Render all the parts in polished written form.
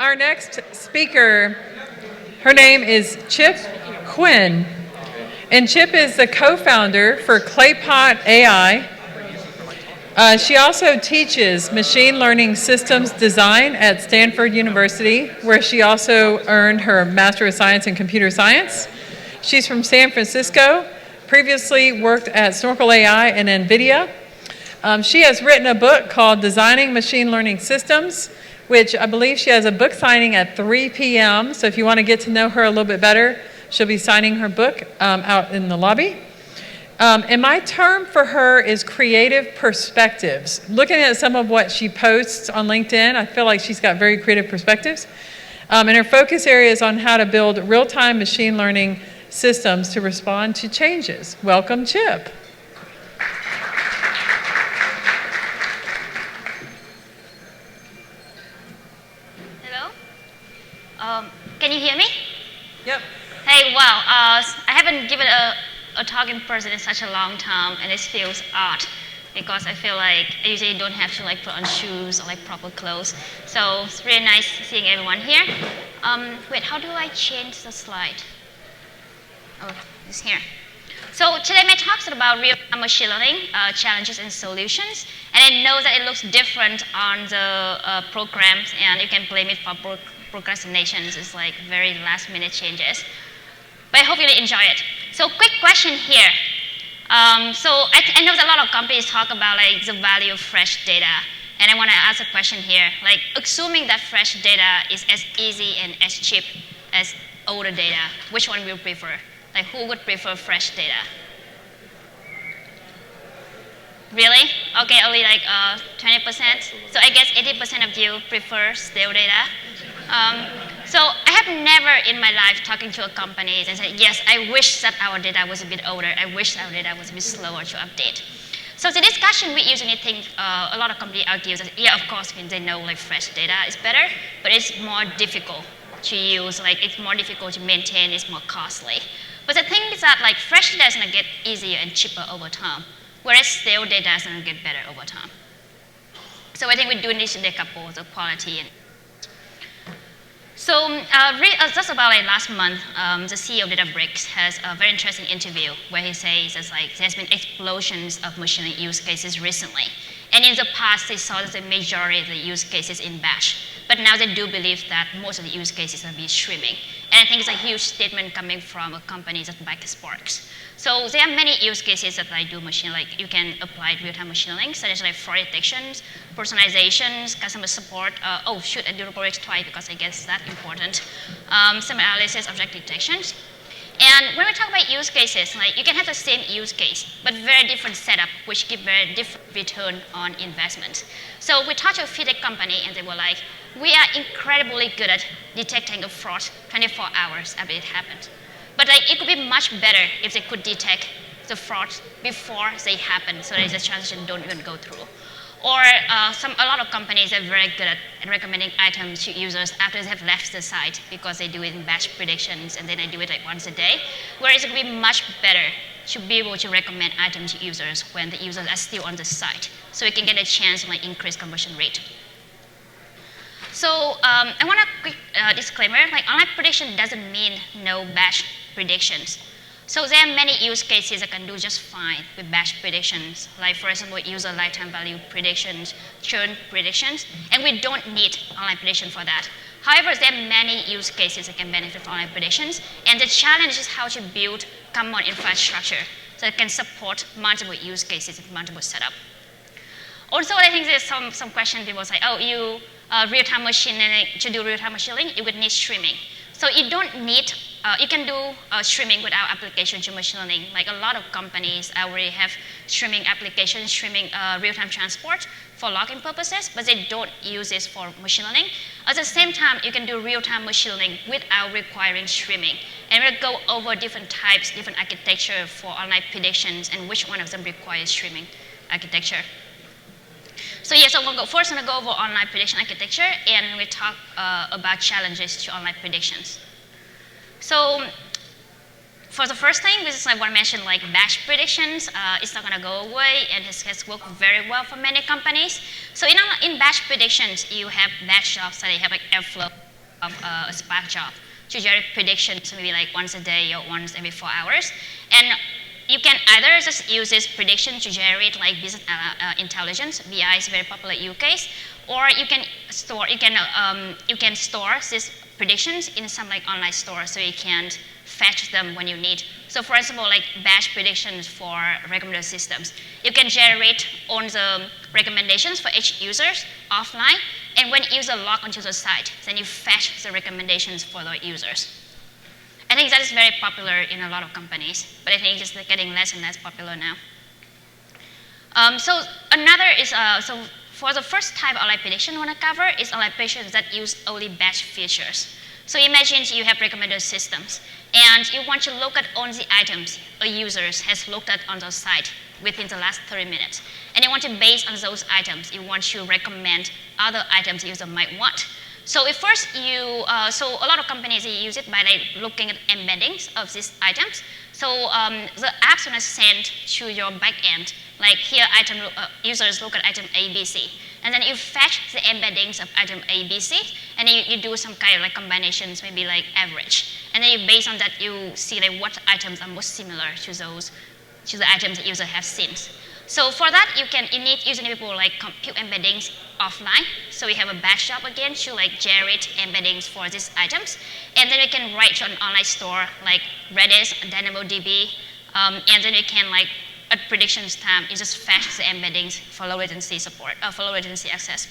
our next speaker, her name is Chip Huyen. And Chip is the co-founder for Claypot AI. She also teaches machine learning systems design at Stanford University, where she also earned her Master of Science in Computer Science. She's from San Francisco, previously worked at Snorkel AI and NVIDIA. She has written a book called Designing Machine Learning Systems, which I believe she has a book signing at 3 p.m. So if you want to get to know her a little bit better, she'll be signing her book out in the lobby. And my term for her is creative perspectives. Looking at some of what she posts on LinkedIn, I feel like she's got very creative perspectives. And her focus area is on how to build real-time machine learning systems to respond to changes. Welcome, Chip. Hello? Can you hear me? Yep. Hey, wow. I haven't given a talk in person in such a long time, and it feels odd because I feel like I usually don't have to put on shoes or proper clothes. So it's really nice seeing everyone here. Wait, how do I change the slide? Oh, it's here. So today my talk is about real-time machine learning challenges and solutions. And I know that it looks different on the programs, and you can blame it for procrastinations. It's very last-minute changes. But I hope you'll enjoy it. So quick question here. So I know that a lot of companies talk about the value of fresh data. And I want to ask a question here. Assuming that fresh data is as easy and as cheap as older data, which one will you prefer? Who would prefer fresh data? Really? Okay, only 20%. So I guess 80% of you prefer stale data. So I have never in my life talking to a company and said, yes, I wish that our data was a bit older. I wish our data was a bit slower to update. So the discussion, we usually think a lot of companies argue that, yeah, of course, they know fresh data is better, but it's more difficult to use. It's more difficult to maintain. It's more costly. But the thing is that fresh data is going to get easier and cheaper over time, whereas stale data is going to get better over time. So I think we do need to decouple the quality. So just about last month, the CEO of Databricks has a very interesting interview where he says there's been explosions of machine learning use cases recently. And in the past, they saw that the majority of the use cases in batch. But now they do believe that most of the use cases will be streaming. And I think it's a huge statement coming from a company that backs Sparks. So there are many use cases that I do machine, you can apply real-time machine learning, such as fraud detections, personalizations, customer support. Oh, shoot, I do report twice because I guess that's important. Some analysis, object detections. And when we talk about use cases, you can have the same use case, but very different setup, which give very different return on investment. So we talked to a fintech company, and they were like, we are incredibly good at detecting a fraud 24 hours after it happened. But it could be much better if they could detect the fraud before they happen, so that the transaction don't even go through. Or a lot of companies are very good at recommending items to users after they have left the site because they do it in batch predictions and then they do it once a day. Whereas it would be much better to be able to recommend items to users when the users are still on the site, so we can get a chance to increase conversion rate. So I want a quick disclaimer. Online prediction doesn't mean no batch predictions. So there are many use cases that can do just fine with batch predictions, for example, user lifetime value predictions, churn predictions, and we don't need online prediction for that. However, there are many use cases that can benefit from online predictions, and the challenge is how to build common infrastructure so it can support multiple use cases and multiple setup. Also, I think there's some question people say, oh, you real-time machine learning, to do real-time machine learning, you would need streaming. So you don't need, you can do streaming without application to machine learning. A lot of companies already have streaming applications, streaming real-time transport for logging purposes, but they don't use this for machine learning. At the same time, you can do real-time machine learning without requiring streaming. And we'll go over different types, different architecture for online predictions and which one of them requires streaming architecture. So yeah, so first I'm going to go over online prediction architecture, and we talk about challenges to online predictions. So for the first thing, this is I want to mention batch predictions. It's not going to go away, and it has worked very well for many companies. So in batch predictions, you have batch jobs that they have Airflow, of a Spark job to generate predictions maybe like once a day or once every 4 hours. And you can either just use this prediction to generate like business intelligence. BI is a very popular use case, or you can store these predictions in some like online store, so you can fetch them when you need. So for example, like batch predictions for recommender systems, you can generate all the recommendations for each user offline, and when user log onto the site, then you fetch the recommendations for the users. I think that is very popular in a lot of companies, but I think it's getting less and less popular now. So another is, so for the first type of online prediction I want to cover is online predictions that use only batch features. So imagine you have recommender systems, and you want to look at all the items a user has looked at on the site within the last 30 minutes. And you want to, based on those items, you want to recommend other items the user might want. So if first you, so a lot of companies use it by like looking at embeddings of these items. So the app's gonna send to your backend, like here item, users look at item A, B, C. And then you fetch the embeddings of item A, B, C, and you do some kind of like combinations, maybe like average. And then based on that, you see like what items are most similar to those, to the items the user has seen. So for that, you need using people like compute embeddings offline. So we have a batch job again to like generate embeddings for these items. And then we can write to an online store like Redis, DynamoDB, and then we can like at predictions time, you just fetch the embeddings for low latency support, for low latency access.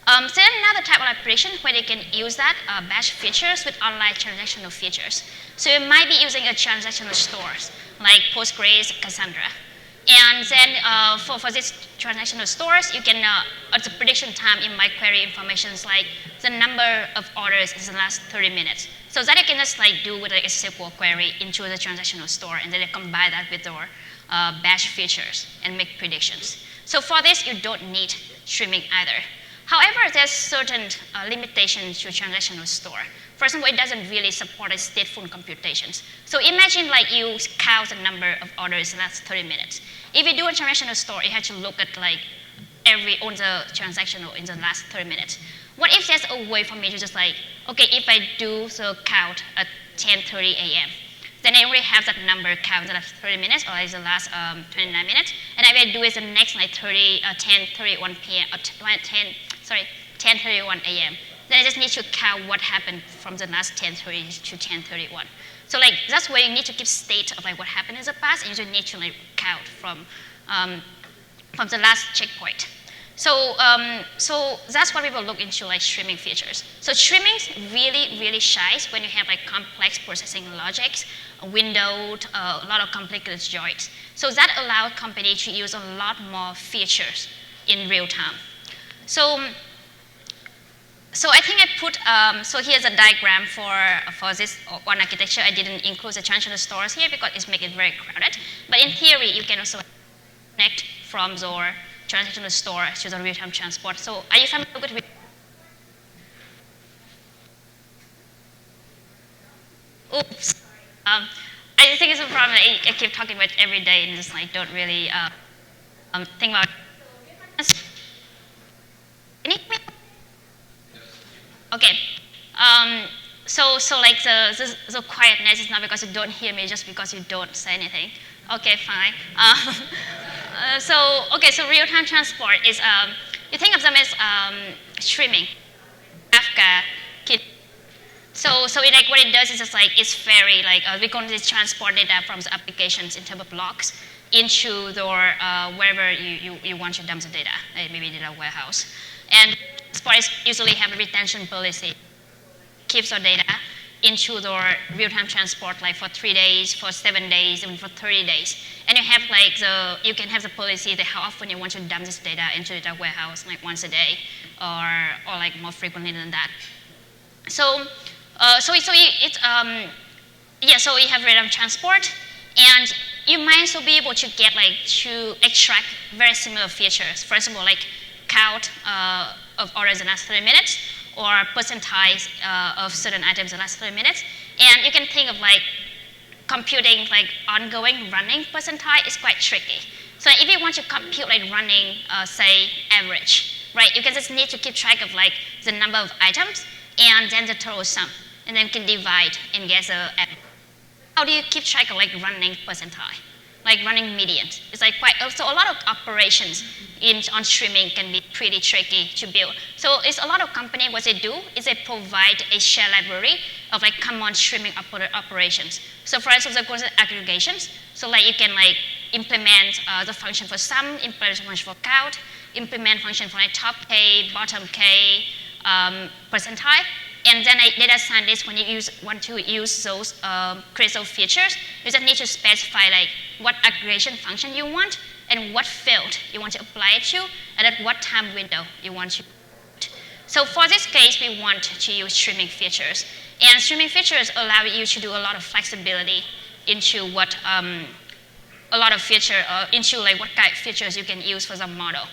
So another type of prediction where they can use that batch features with online transactional features. So you might be using a transactional stores like Postgres, Cassandra. And then for these transactional stores, you can, at the prediction time, you might query information like the number of orders in the last 30 minutes. So that you can just like do with like a SQL query into the transactional store, and then you combine that with your batch features and make predictions. So for this, you don't need streaming either. However, there's certain limitations to transactional store. For example, it doesn't really support stateful computations. So imagine like you count the number of orders in the last 30 minutes. If you do a transactional store, you have to look at like all the transactional in the last 30 minutes. What if there's a way for me to just like, okay, if I do the count at 10:30 a.m., then I already have that number count the last 30 minutes or like the last 29 minutes, and I will do it the next like 10:31 p.m. or 10:31 a.m. Then I just need to count what happened from the last 10:30 to 10:31. So like that's where you need to keep state of like what happened in the past, and you need to like count from the last checkpoint. So that's what we will look into like streaming features. So streaming really shines when you have like complex processing logics, windowed, a lot of complicated joins. So that allows companies to use a lot more features in real time. So I think I put, so here's a diagram for this one architecture. I didn't include the transactional stores here because it's making it very crowded. But in theory, you can also connect from your transactional store to the real-time transport. So are you familiar with oops. I think it's a problem I keep talking about every day and just like don't really think about it. Okay. So like the quietness is not because you don't hear me, just because you don't say anything. Okay, fine. So real-time transport is, you think of them as streaming, Kafka, Kit. So like what it does is just like it's very like we can just transport data from the applications in terms of blocks into your wherever you want to dump the data, maybe data warehouse. And transport usually have a retention policy, keeps your data into your real-time transport like for 3 days, for 7 days, even for 30 days. And you have like you can have the policy that how often you want to dump this data into the data warehouse, like once a day, or like more frequently than that. So you have real-time transport, and you might also be able to get like to extract very similar features. For example, like count of orders in the last 30 minutes, or percentage of certain items in the last 30 minutes. And you can think of like computing like ongoing running percentage is quite tricky. So if you want to compute like running, say average, right? You can just need to keep track of like the number of items, and then the total sum, and then can divide and get the average. How do you keep track of like running percentile, like running median? It's like quite, so a lot of operations on streaming can be pretty tricky to build. So it's a lot of companies, what they do is they provide a share library of like common streaming operations. So for instance, the aggregations. So like you can like implement the function for sum, implement function for count, implement function for like top k, bottom k, percentile. And then a data scientist, when you want to use those, create those features, you just need to specify like what aggregation function you want and what field you want to apply it to, and at what time window you want to. So for this case, we want to use streaming features. And streaming features allow you to do a lot of flexibility into what, a lot of feature, into like what kind of features you can use for the model.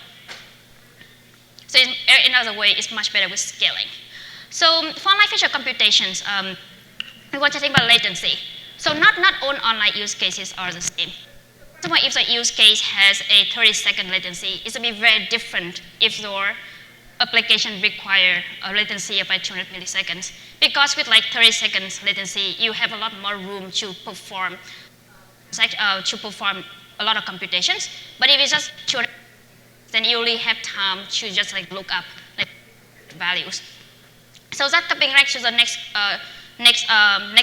So in other way, it's much better with scaling. So for online feature computations, we want to think about latency. So not all online use cases are the same. If the use case has a 30-second latency, it will be very different if your application require a latency of like 200 milliseconds. Because with like 30 seconds latency, you have a lot more room to perform a lot of computations. But if it's just 200, then you only have time to just like look up like values. So that coming right to the next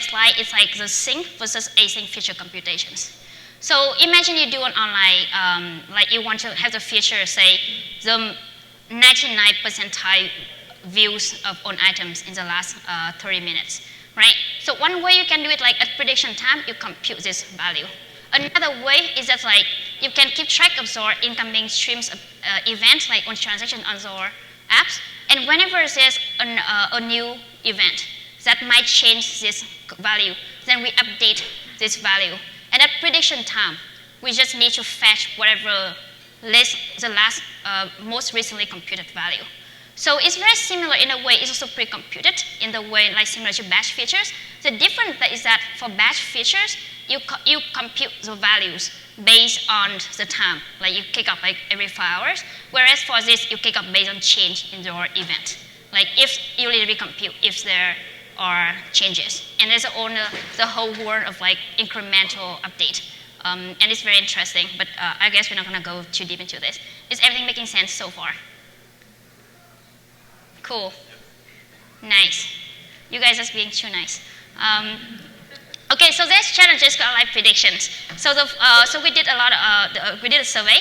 slide is like the sync versus async feature computations. So imagine you do an online, like you want to have the feature say the 99 percentile views on items in the last 30 minutes, right? So one way you can do it like at prediction time, you compute this value. Another way is that like you can keep track of your incoming streams of events like on transaction on your apps, and whenever there's a new event that might change this value, then we update this value. And at prediction time, we just need to fetch whatever the last most recently computed value. So it's very similar in a way. It's also pre-computed in the way like similar to batch features. The difference is that for batch features, you compute the values based on the time. Like you kick up like every 5 hours. Whereas for this, you kick up based on change in your event. Like if you need to recompute if there are changes. And there's the whole world of like incremental update. And it's very interesting, but I guess we're not going to go too deep into this. Is everything making sense so far? Cool. Nice. You guys are being too nice. Okay, so there's challenges to online predictions. So we did we did a survey,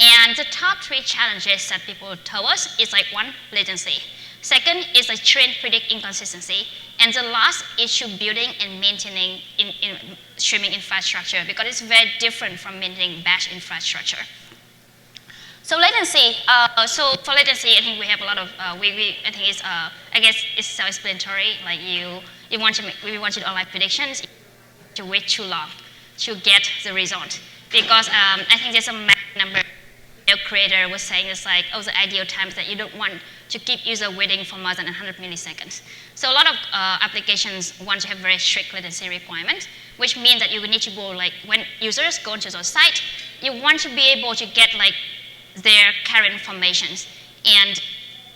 and the top 3 challenges that people told us is like 1, latency. Second is like train predict inconsistency. And the last issue, building and maintaining in streaming infrastructure, because it's very different from maintaining batch infrastructure. So latency, so for latency, I think we have a lot of, I think it's, I guess it's self-explanatory, like we want you to online predictions, to wait too long to get the result. Because I think there's a number creator was saying it's like, oh, the ideal time is that you don't want to keep user waiting for more than 100 milliseconds. So a lot of applications want to have very strict latency requirements, which means that you would need to go like, when users go to the site, you want to be able to get like their current informations and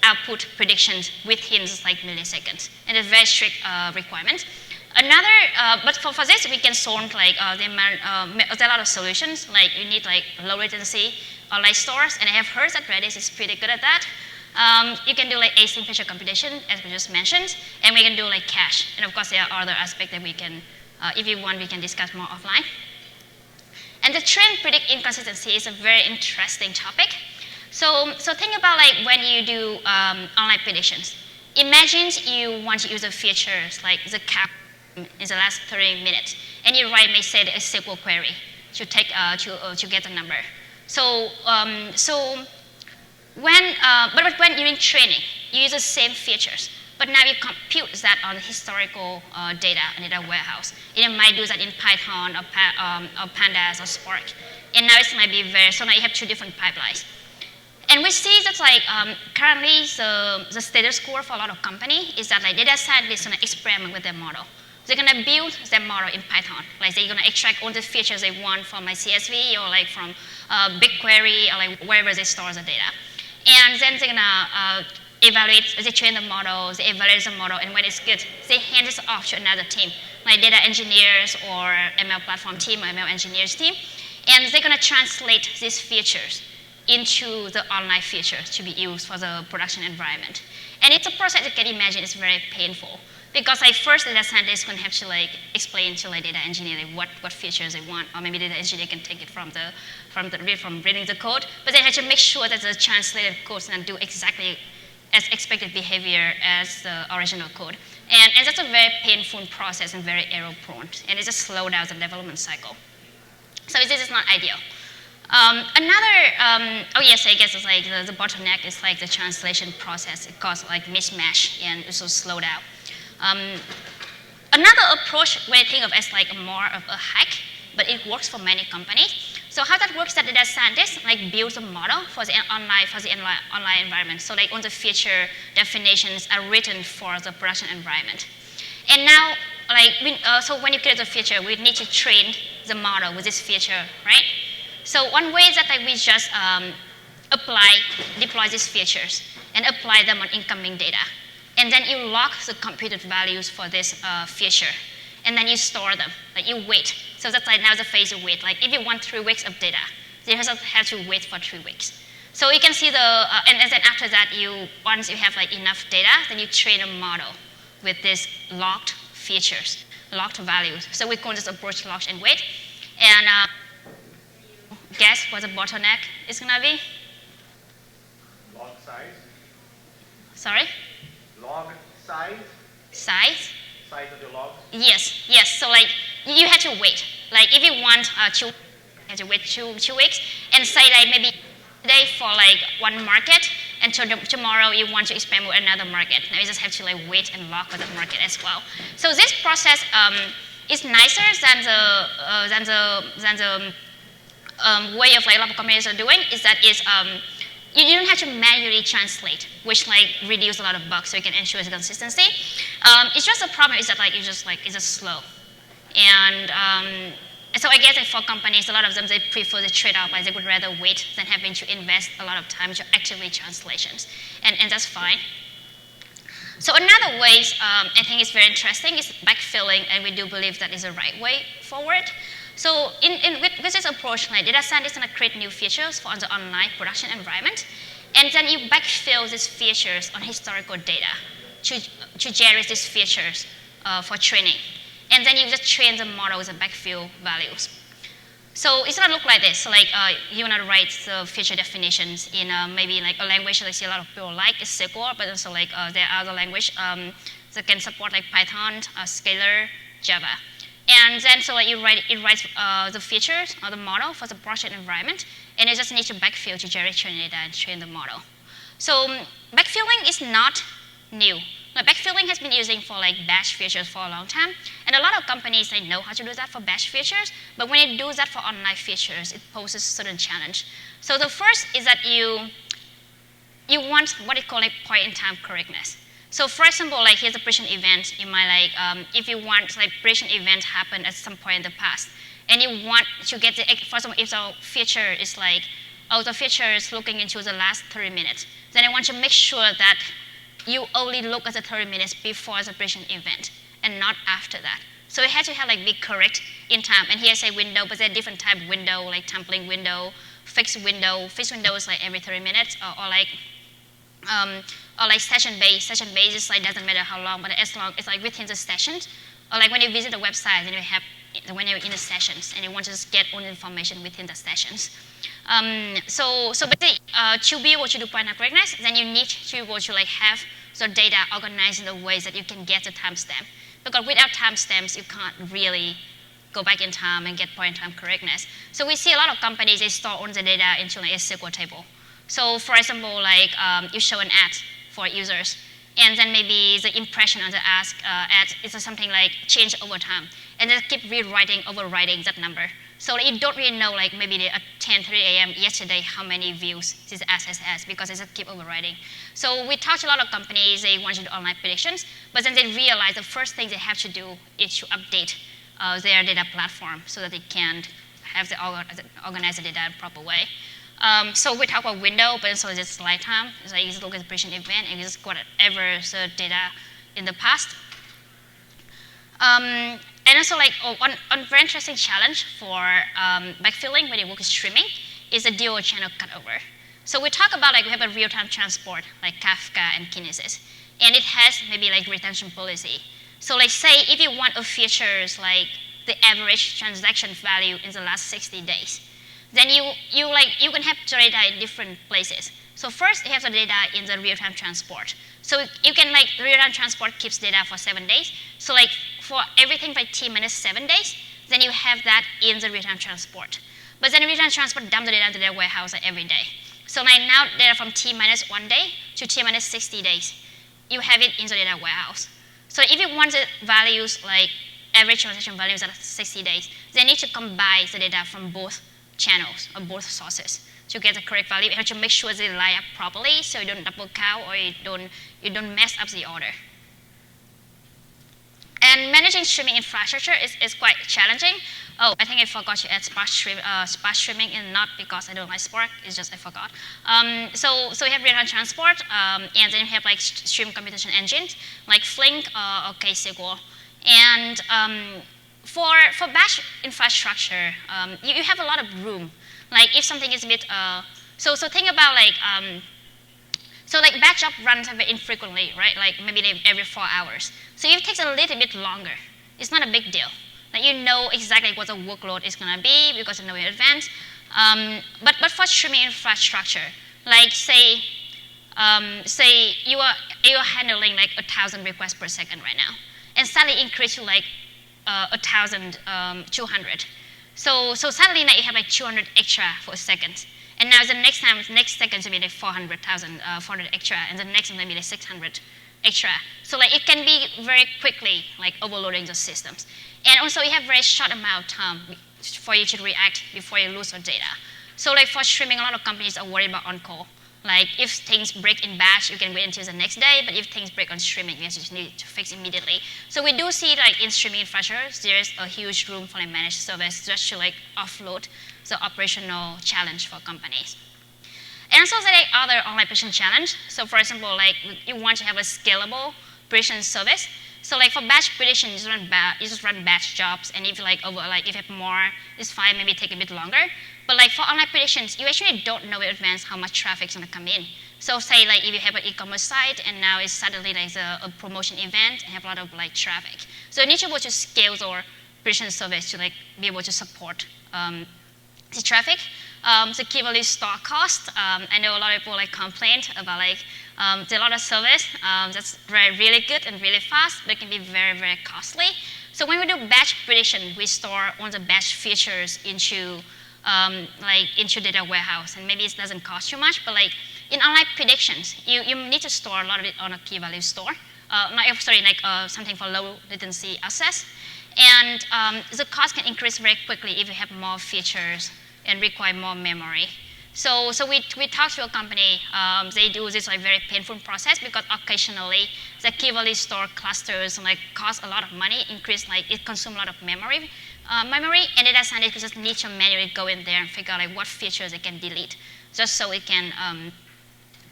output predictions within just like milliseconds. And it's very strict requirements. Another, but for this, we can solve like, there are a lot of solutions, like you need like low latency online stores, and I have heard that Redis is pretty good at that. You can do like async feature computation, as we just mentioned, and we can do like cache. And of course, there are other aspects that we can, if you want, we can discuss more offline. And the train predict inconsistency is a very interesting topic. So think about like when you do online predictions. Imagine you want to use a features like the cap in the last 30 minutes, and you write, may say, a SQL query to take to get the number. So but when you're in training, you use the same features, but now you compute that on historical data in a data warehouse. It might do that in Python or Pandas or Spark, and now it might be so now you have 2 different pipelines. And we see that like currently the status quo for a lot of companies is that like data scientists are going to experiment with their model. They're going to build their model in Python. Like they're going to extract all the features they want from like CSV or like from BigQuery or like wherever they store the data. And then they're going to evaluate, they train the model, they evaluate the model, and when it's good, they hand it off to another team, like data engineers or ML platform team or ML engineers team, and they're going to translate these features into the online features to be used for the production environment. And it's a process you can imagine is very painful, because like first data scientists can have to like explain to like data engineer like what features they want, or maybe data engineer can take it from reading the code, but they have to make sure that the translated code can do exactly as expected behavior as the original code. And that's a very painful process and very error prone, and it just slows down the development cycle. So this is not ideal. Oh yes, I guess it's like the bottleneck is like the translation process. It causes like mismatch and also slow down. Another approach we think of as like more of a hack, but it works for many companies. So how that works is that data scientists like build a model for the online environment. So like all the feature definitions are written for the production environment. And now, like so when you create a feature, we need to train the model with this feature, right? So one way is that like we just deploy these features and apply them on incoming data. And then you log the computed values for this feature. And then you store them, like you wait. So that's like now the phase you wait. Like if you want 3 weeks of data, you have to wait for 3 weeks. So you can see and then after that, once you have like enough data, then you train a model with these logged features, logged values. So we call this approach log and wait. And guess what the bottleneck is gonna be? Log size. Sorry? Log size. Size? Size of your logs. Yes. So like you have to wait. Like if you want you have to wait two weeks, and say like maybe today for like one market, and tomorrow you want to expand with another market. Now you just have to like wait and log for that market as well. So this process is nicer than the way of like a lot of companies are doing. Is that you don't have to manually translate, which like reduce a lot of bugs, so you can ensure the consistency. It's just the problem is that like it's just slow, and so I guess like for companies, a lot of them they prefer the trade-off, like they would rather wait than having to invest a lot of time to actively translations, and that's fine. So another way I think is very interesting is backfilling, and we do believe that is the right way forward. So with this approach, like data scientists are going to create new features for the online production environment, and then you backfill these features on historical data to generate these features for training. And then you just train the model with the backfill values. So it's going to look like this. So like you want to write the feature definitions in maybe like a language that I see a lot of people like is SQL, but also like there are other language that can support like Python, Scalar, Java. And then so like it writes the features or the model for the production environment, and it just needs to backfill to generate training data and train the model. So backfilling is not new. Like backfilling has been using for like batch features for a long time, and a lot of companies they know how to do that for batch features, but when it does that for online features, it poses a certain challenge. So the first is that you want what they call like point-in-time correctness. So for example, like here's a prediction event. You might like if you want like prediction event happen at some point in the past, and you want to get the, for example, if the feature is like, oh, the feature is looking into the last 30 minutes, then I want to make sure that you only look at the 30 minutes before the prediction event and not after that. So it has to have like be correct in time. And here's a window, but there are different type of window, like tumbling window, fixed window. Fixed window is like every 30 minutes, or like session based. Session based is like doesn't matter how long, but as long it's like within the sessions. Or like when you visit the website, then you have when you're in the sessions and you want to just get all the information within the sessions. So basically, to be able to do point-in-time correctness, then you need to be able to like have the data organized in the ways that you can get the timestamp. Because without timestamps, you can't really go back in time and get point-in-time correctness. So we see a lot of companies, they store all the data into like a SQL table. So for example, like you show an ad for users, and then maybe the impression on the ad is something like change over time, and then keep rewriting, overwriting that number. So you don't really know, like maybe at 10:30 a.m. yesterday, how many views this ad has because they just keep overwriting. So we talked to a lot of companies, they want to do online predictions, but then they realize the first thing they have to do is to update their data platform so that they can have the organize the data in a proper way. So we talk about window, but also just lifetime. So you just look at the prediction event and you just whatever the data in the past. And also like one very interesting challenge for backfilling when you work with streaming is the dual channel cutover. So we talk about like we have a real-time transport like Kafka and Kinesis, and it has maybe like retention policy. So like say if you want a features like the average transaction value in the last 60 days, then you can have the data in different places. So first you have the data in the real-time transport. So you can like real-time transport keeps data for 7 days. So like for everything by T minus 7 days, then you have that in the real-time transport. But then real-time transport dump the data into their warehouse every day. So like now data from T minus 1 day to T minus 60 days, you have it in the data warehouse. So if you want the values like average transaction values at 60 days, they need to combine the data from both channels or both sources to get the correct value. You have to make sure they line up properly so you don't double count or you don't mess up the order. And managing streaming infrastructure is quite challenging. Oh, I think I forgot to add Spark streaming in, not because I don't like Spark, it's just I forgot. So we have real-time transport, and then we have like stream computation engines like Flink or KSQL. And for batch infrastructure, you have a lot of room. Like if something is a bit, so think about like, so like batch job runs very infrequently, right? Like maybe every 4 hours. So if it takes a little bit longer, it's not a big deal. Like you know exactly what the workload is gonna be because you know in advance. But for streaming infrastructure, like say you are handling like 1,000 requests per second right now, and suddenly increase to like 1,200. So suddenly now you have like 200 extra for a second. And now the next second is going to be like 400 extra, and the next one will be like 600 extra. So like it can be very quickly like overloading the systems. And also you have very short amount of time for you to react before you lose your data. So like for streaming, a lot of companies are worried about on-call. Like if things break in batch, you can wait until the next day, but if things break on streaming, you just need to fix immediately. So we do see like in streaming infrastructure, there's a huge room for a managed service just to like offload the operational challenge for companies. And also there are other online prediction challenge. So for example, like you want to have a scalable prediction service. So like for batch prediction, you just run batch jobs, and if you if you have more, it's fine, maybe take a bit longer. But like for online predictions, you actually don't know in advance how much traffic is going to come in. So say like if you have an e-commerce site and now it's suddenly like a promotion event and have a lot of like traffic. So you need to be able to scale your prediction service to like be able to support the traffic. The key value store cost. I know a lot of people like complain about like there's a lot of service that's really good and really fast, but it can be very, very costly. So when we do batch prediction, we store all the batch features into into data warehouse, and maybe it doesn't cost you much, but like in online predictions, you need to store a lot of it on a key value store. Something for low latency access. And the cost can increase very quickly if you have more features and require more memory. So we talked to a company, they do this like very painful process because occasionally the key value store clusters like cost a lot of money, it consumes a lot of memory, and data scientists just need to manually go in there and figure out like what features it can delete, just so it can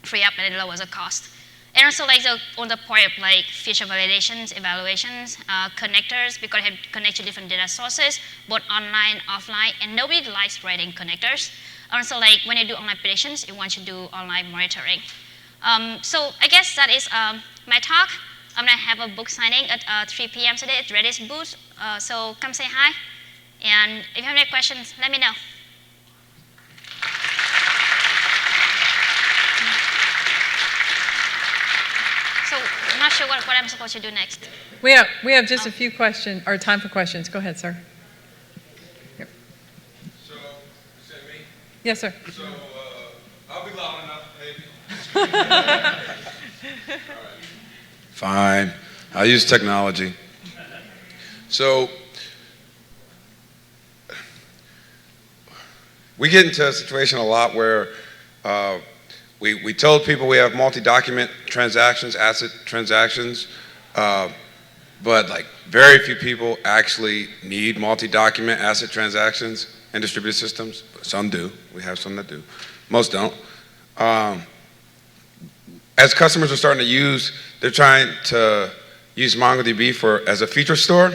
free up and lower the cost. And also like on the point of like feature validations, evaluations, connectors, because you have to connect to different data sources, both online, offline, and nobody likes writing connectors. Also like when you do online predictions, you want to do online monitoring. So I guess that is my talk. I'm gonna have a book signing at 3 p.m. today at Redis booth. So come say hi. And if you have any questions, let me know. So I'm not sure what I'm supposed to do next. We have just a few questions, or time for questions. Go ahead, sir. Here. So, you said me? Yes, sir. So, I'll be loud enough, maybe. All right. Fine. I'll use technology. So, we get into a situation a lot where we told people we have multi-document transactions, asset transactions, but like very few people actually need multi-document asset transactions. and distributed systems. Some do. We have some that do. Most don't. As customers are starting to use, they're trying to use MongoDB as a feature store.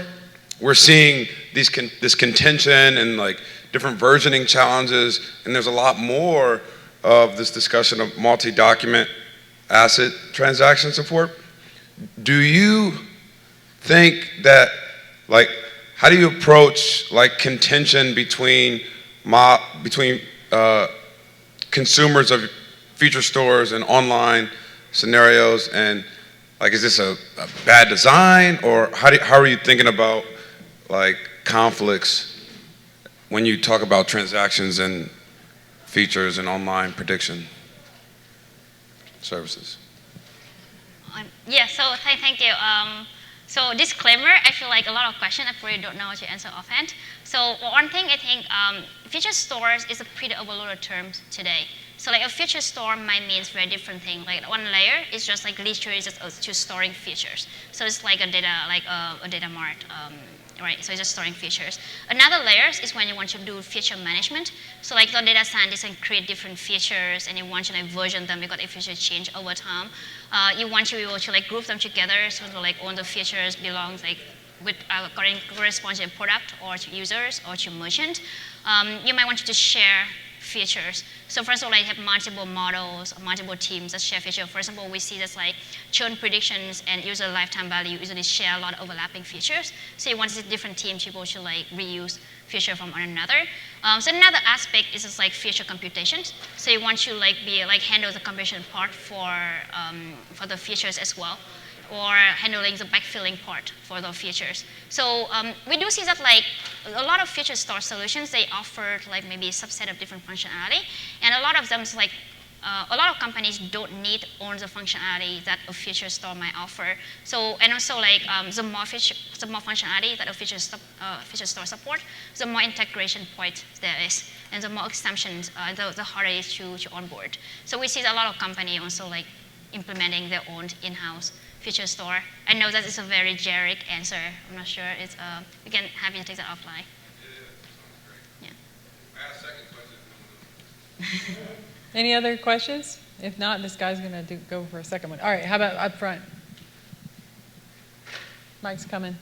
We're seeing this contention and like different versioning challenges, and there's a lot more of this discussion of multi-document ACID transaction support. Do you think that, like, how do you approach like contention between consumers of feature stores and online scenarios, and like, is this a bad design, or how are you thinking about like conflicts when you talk about transactions and features and online prediction services? Yeah, so thank you. So disclaimer, I feel like a lot of questions I probably don't know how to answer offhand. So one thing I think, feature stores is a pretty overloaded term today. So like a feature store might mean very different thing. Like one layer is just like literally just storing features. So it's like a data mart, right? So it's just storing features. Another layer is when you want to do feature management. So like the data scientist can create different features, and you want to like version them because if features change over time. You want to be able to like group them together, so to like all the features belongs like with correspond to a product or to users or to merchant. You might want to share features. So first of all, I have multiple models, multiple teams that share features. For example, we see this like churn predictions and user lifetime value usually share a lot of overlapping features. So you want to see different teams to be able to like reuse feature from one another. So another aspect is just like feature computations. So you want to like handle the computation part for the features as well, or handling the backfilling part for the features. So we do see that like a lot of feature store solutions, they offer like maybe a subset of different functionality, and a lot of them is like a lot of companies don't need all the functionality that a feature store might offer. So, and also like the more functionality that a feature store support, the more integration point there is, and the more extensions, the harder it is to onboard. So we see a lot of companies also like implementing their own in-house feature store. I know that is a very generic answer. I'm not sure. It's we can have you take that offline. Yeah. I have a second question. Any other questions? If not, this guy's going to go for a second one. All right, how about up front? Mike's coming.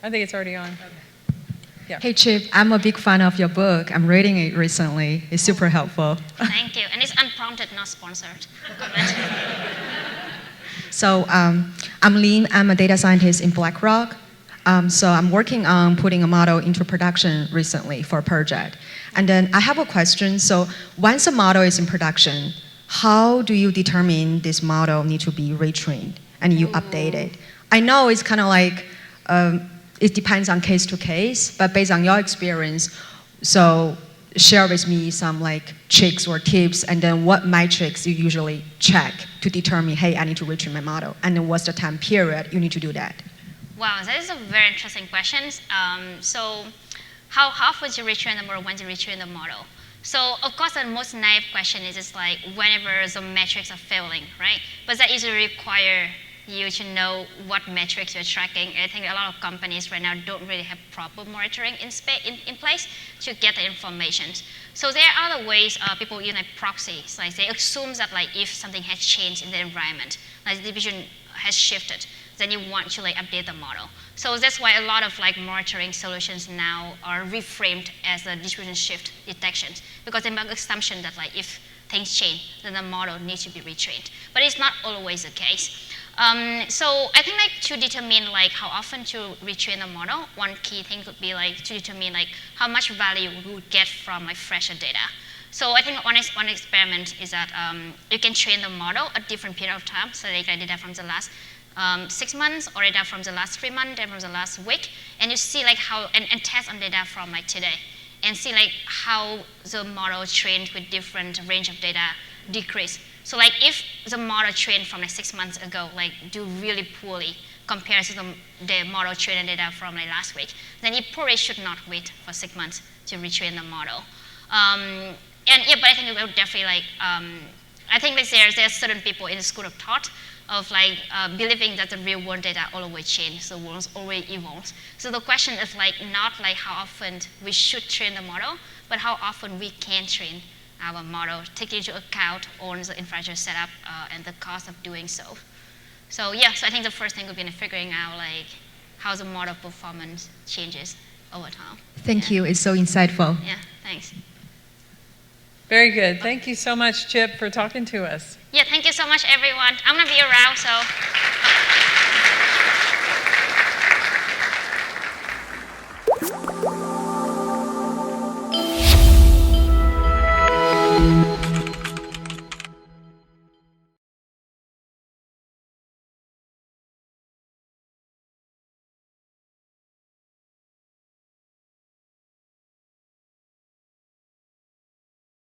I think it's already on. Yeah. Hey, Chip, I'm a big fan of your book. I'm reading it recently. It's super helpful. Thank you. And it's unprompted, not sponsored. So I'm Lynn. I'm a data scientist in BlackRock. So I'm working on putting a model into production recently for a project. And then I have a question. So once a model is in production, how do you determine this model needs to be retrained and you update it? I know it's kind of like, it depends on case to case, but based on your experience, so share with me some like tricks or tips, and then what metrics you usually check to determine, hey, I need to retrain my model, and then what's the time period you need to do that? Wow, that is a very interesting question. So how often do you retrain the model, when do you retrain the model? So of course, the most naive question is just like whenever the metrics are failing, right? But that usually require you to know what metrics you're tracking. I think a lot of companies right now don't really have proper monitoring in place to get the information. So there are other ways people use like proxies. Like they assume that like if something has changed in the environment, like the division has shifted, then you want to like update the model. So that's why a lot of like monitoring solutions now are reframed as a distribution shift detection, because they make assumption that like if things change, then the model needs to be retrained. But it's not always the case. So I think like to determine like how often to retrain the model, one key thing could be like to determine like how much value we would get from like fresher data. So I think one experiment is that you can train the model a different period of time, so they get data from the last 6 months, or data from the last 3 months, data from the last week, and you see like how, and test on data from like today, and see like how the model trained with different range of data decrease. So like if the model trained from like 6 months ago like do really poorly compared to the model trained data from like last week, then you probably should not wait for 6 months to retrain the model. And yeah, but I think it will definitely like I think there are certain people in the school of thought of like believing that the real world data always change, so worlds always evolve. So the question is like not like how often we should train the model, but how often we can train our model, taking into account all the infrastructure setup and the cost of doing so. So yeah, so I think the first thing would be figuring out like how the model performance changes over time. Thank you. It's so insightful. Yeah, thanks. Very good. Thank you so much, Chip, for talking to us. Yeah, thank you so much, everyone. I'm gonna be around, so